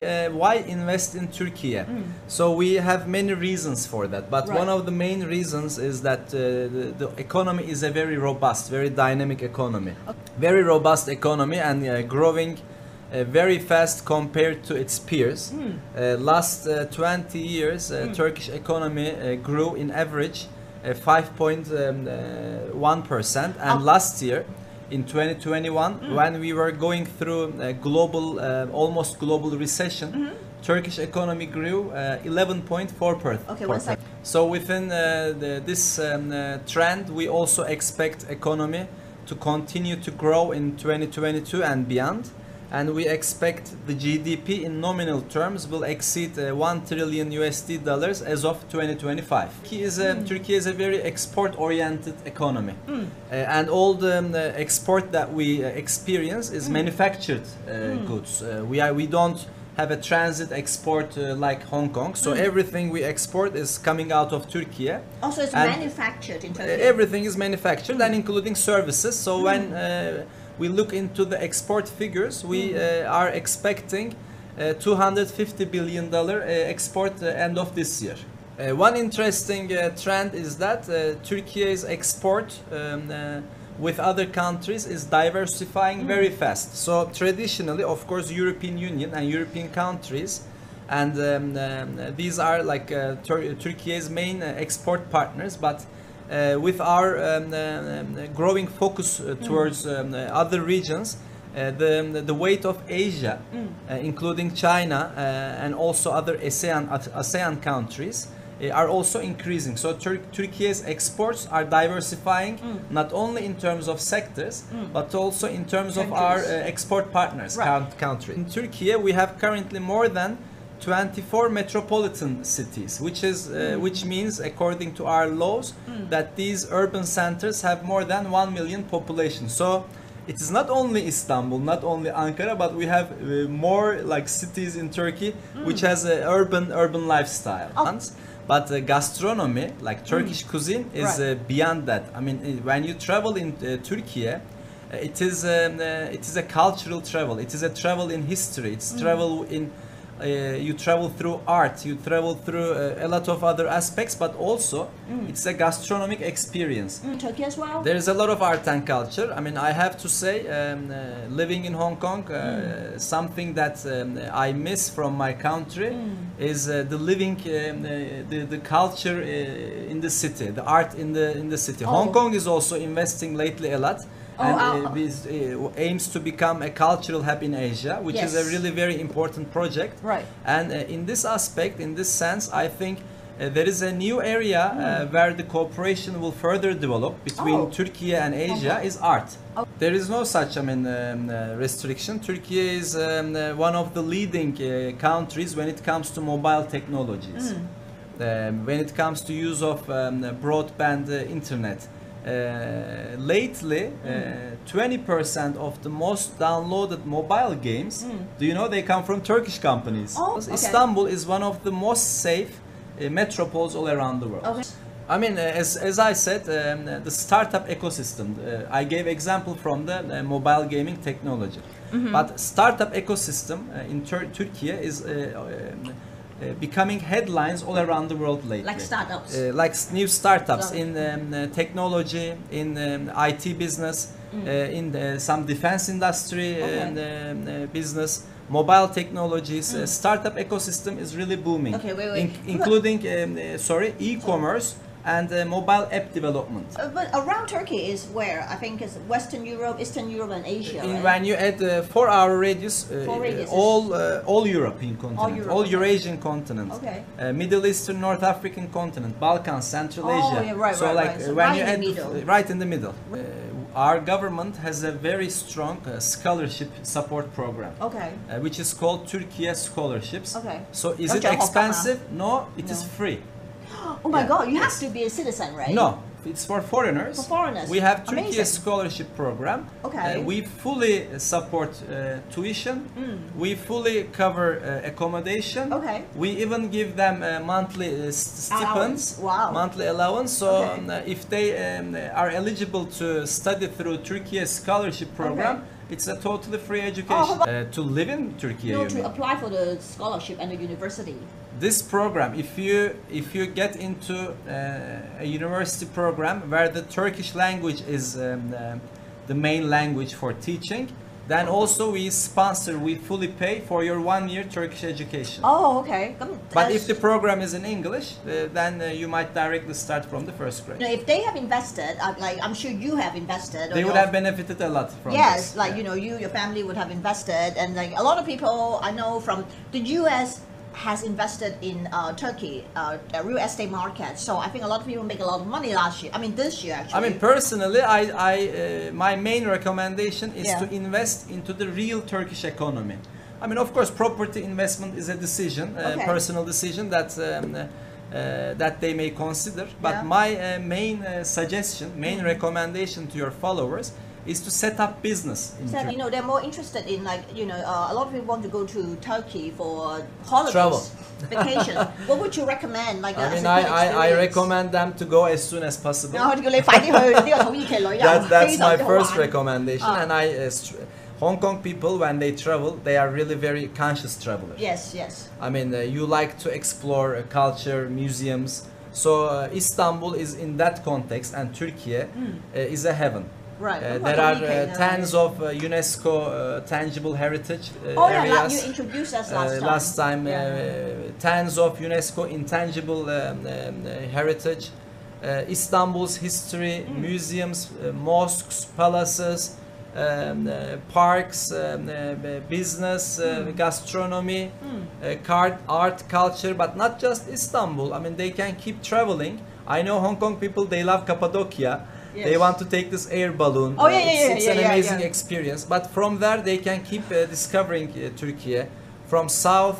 Why invest in Turkey? So we have many reasons for that, but one of the main reasons is that the economy is a very robust, very dynamic economy. Very robust economy and growing very fast compared to its peers. Last 20 years, Turkish economy grew in average 5.1%, and last year, in 2021, when we were going through a global, almost global recession, Turkish economy grew 11.4%. Okay, 1 second. So within this trend, we also expect economy to continue to grow in 2022 and beyond. And we expect the GDP in nominal terms will exceed $1 trillion as of 2025. Turkey is a very export-oriented economy, and all the export that we experience is manufactured goods. We don't have a transit export like Hong Kong, so everything we export is coming out of Turkey. Also, it's manufactured in Turkey. Everything is manufactured, and including services. So when we look into the export figures, we are expecting $250 billion export end of this year. One interesting trend is that Turkey's export with other countries is diversifying very fast. So traditionally, of course, European Union and European countries, and these are like Turkey's main export partners, but with our growing focus towards other regions, the weight of Asia, including China and also other ASEAN countries, are also increasing. So Turkey's exports are diversifying not only in terms of sectors, but also in terms of our export partners country. In Turkey, we have currently more than 24 metropolitan cities, which means, according to our laws, that these urban centers have more than 1 million population. So it is not only Istanbul, not only Ankara, but we have more like cities in Turkey which has an urban lifestyle. But gastronomy, like Turkish cuisine, is beyond that. I mean, when you travel in Turkey, it is a cultural travel. It is a travel in history. It's travel in you travel through art, you travel through a lot of other aspects, but also it's a gastronomic experience. Turkey as well? There is a lot of art and culture. I mean, I have to say, living in Hong Kong, something that I miss from my country is the living, the culture in the city, the art in the city. Hong Kong is also investing lately a lot. And aims to become a cultural hub in Asia, which is a really very important project. Right. And in this aspect, in this sense, I think there is a new area where the cooperation will further develop between Turkey and Asia is art. There is no such, restriction. Turkey is one of the leading countries when it comes to mobile technologies. When it comes to use of broadband internet. Lately, 20% of the most downloaded mobile games, do you know, they come from Turkish companies. Istanbul is one of the most safe metropoles all around the world. I mean, as I said, the startup ecosystem, I gave example from the mobile gaming technology. But startup ecosystem in Turkey is becoming headlines all around the world lately. Like startups? Like new startups in technology, in IT business, in some defense industry business, mobile technologies. Startup ecosystem is really booming. Okay, wait. Including, e-commerce and mobile app development. But around Turkey is where? I think it's Western Europe, Eastern Europe and Asia, right? When you add 4-hour radius, all European continent, all Eurasian continent, Middle Eastern, North African continent, Balkans, Central Asia. Yeah, right, so right. So when right you in add the middle. Right in the middle. Our government has a very strong scholarship support program, which is called Turkey Scholarships. So is it expensive? No, it is free. Oh my God, you have to be a citizen, right? No, it's for foreigners. For foreigners. We have Turkey Scholarship Program. We fully support tuition. We fully cover accommodation. We even give them monthly stipends, monthly allowance. So if they are eligible to study through Turkey Scholarship Program, It's a totally free education. To live in Turkey, No, you to mean? apply for the scholarship and the university. This program, if you get into a university program where the Turkish language is the main language for teaching, then also we fully pay for your 1 year Turkish education. Oh, okay. But if the program is in English, then you might directly start from the first grade. You know, if they have invested, like I'm sure you have invested, or They would have benefited a lot from yes, this. like Yeah. you know, your family would have invested, and like a lot of people I know from the U.S. has invested in Turkey, real estate market. So I think a lot of people make a lot of money last year. I mean, this year actually. I mean, personally, my main recommendation is Yeah. to invest into the real Turkish economy. I mean, of course, property investment is a decision, Okay. personal decision that they may consider. But Yeah. my main suggestion, main recommendation to your followers is to set up business in So, Turkey. you know, they're more interested in like, you know, a lot of people want to go to Turkey for holidays, Travel. vacation. What would you recommend? Like, I as mean, a good I experience? recommend them to go as soon as possible. 我叫你快啲去呢個土耳其旅遊， That's 非常 my 之好 first 玩。 recommendation, Ah. and Hong Kong people, when they travel, they are really very conscious travelers. Yes, yes. I mean, you like to explore culture, museums. So Istanbul is in that context, and Turkey is a heaven. Right. There are tons of UNESCO tangible heritage Oh yeah, like areas. you introduced us last time. Tons of UNESCO intangible heritage. Istanbul's history, museums, mosques, palaces, parks, business, gastronomy, art, culture, but not just Istanbul. I mean, they can keep traveling. I know Hong Kong people, they love Cappadocia. Yes. They want to take this air balloon. Oh, yeah, It's an amazing yeah. experience. But from there, they can keep discovering Turkey from south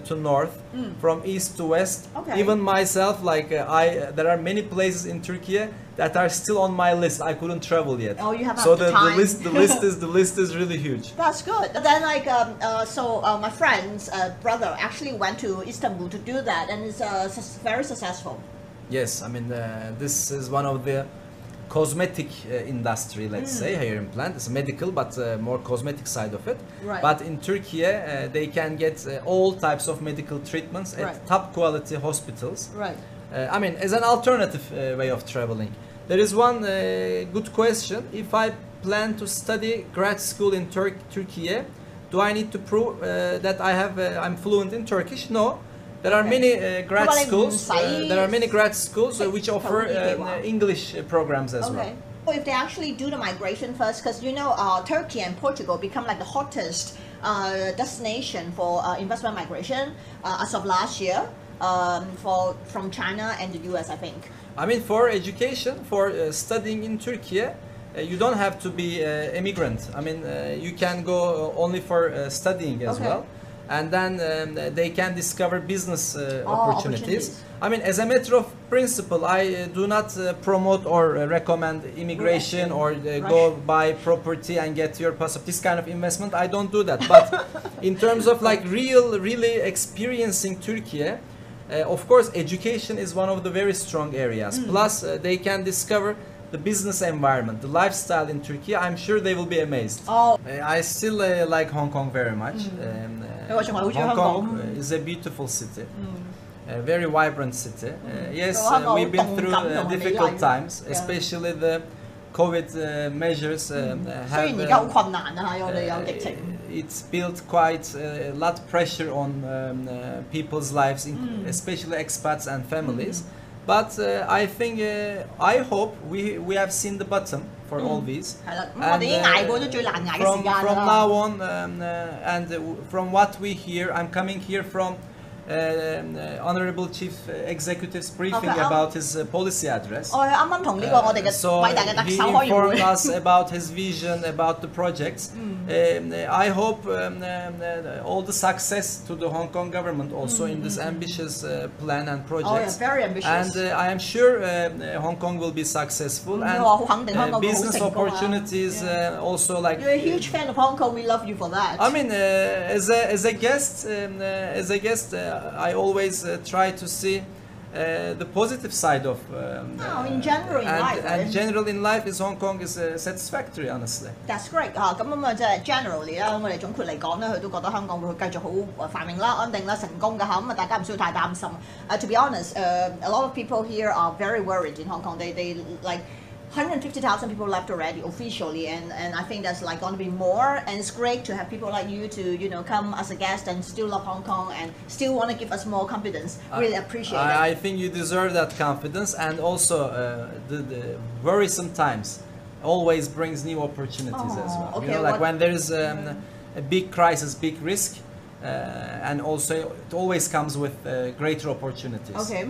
to north, from east to west. Okay. Even myself, like there are many places in Turkey that are still on my list. I couldn't travel yet. Oh, you have so the time. the list is really huge. That's good. Then like my friend's brother actually went to Istanbul to do that, and it's very successful. Yes, I mean this is one of the cosmetic industry, let's say, here in plant. It's medical, but more cosmetic side of it. Right. But in Turkey, they can get all types of medical treatments at Right. top quality hospitals. Right. I mean, as an alternative way of traveling. There is one good question. If I plan to study grad school in Turkey, do I need to prove that I'm fluent in Turkish? No. There are many grad schools. There are many grad schools which offer English programs as well. Okay. Well, if they actually do the migration first, because you know Turkey and Portugal become like the hottest destination for investment migration as of last year from China and the US, I think. I mean, for education, for studying in Turkey, you don't have to be an immigrant. I mean, you can go only for studying as well. And then they can discover business opportunities. I mean, as a matter of principle, I do not promote or recommend immigration or go buy property and get your passport. This kind of investment, I don't do that. But in terms of like really experiencing Turkey, of course, education is one of the very strong areas. Plus, they can discover the business environment, the lifestyle in Turkey. I'm sure they will be amazed. I still like Hong Kong very much. Hong Kong is a beautiful city, a very vibrant city. Yes, we've been through difficult times, especially the COVID measures have it's built quite a lot of pressure on people's lives, especially expats and families. But I think, I hope we have seen the bottom for all these. And from now on, and from what we hear, I'm coming here from Honorable Chief Executive's briefing about his policy address. So he informed us about his vision, about the projects. I hope all the success to the Hong Kong government also in this ambitious plan and projects. Very ambitious. And I am sure Hong Kong will be successful, and business opportunities also like. You're a huge fan of Hong Kong. We love you for that. I mean, as a guest, I always try to see the positive side of No, in general in life, right? and general in life is Hong Kong is satisfactory, honestly. That's great 嚇，咁啊即係 generally 啦，我哋總括嚟講咧，佢都覺得香港會繼續好繁榮啦、安定啦、成功嘅嚇，咁啊大家唔需要太擔心。To be honest, a lot of people here are very worried in Hong Kong. They like 150,000 people left already officially, and I think there's like going to be more, and it's great to have people like you to come as a guest and still love Hong Kong and still want to give us more confidence. Really appreciate it. I think you deserve that confidence, and also the worrisome times always brings new opportunities as well. Okay, like when there is a big crisis, big risk. And also it always comes with greater opportunities. Okay,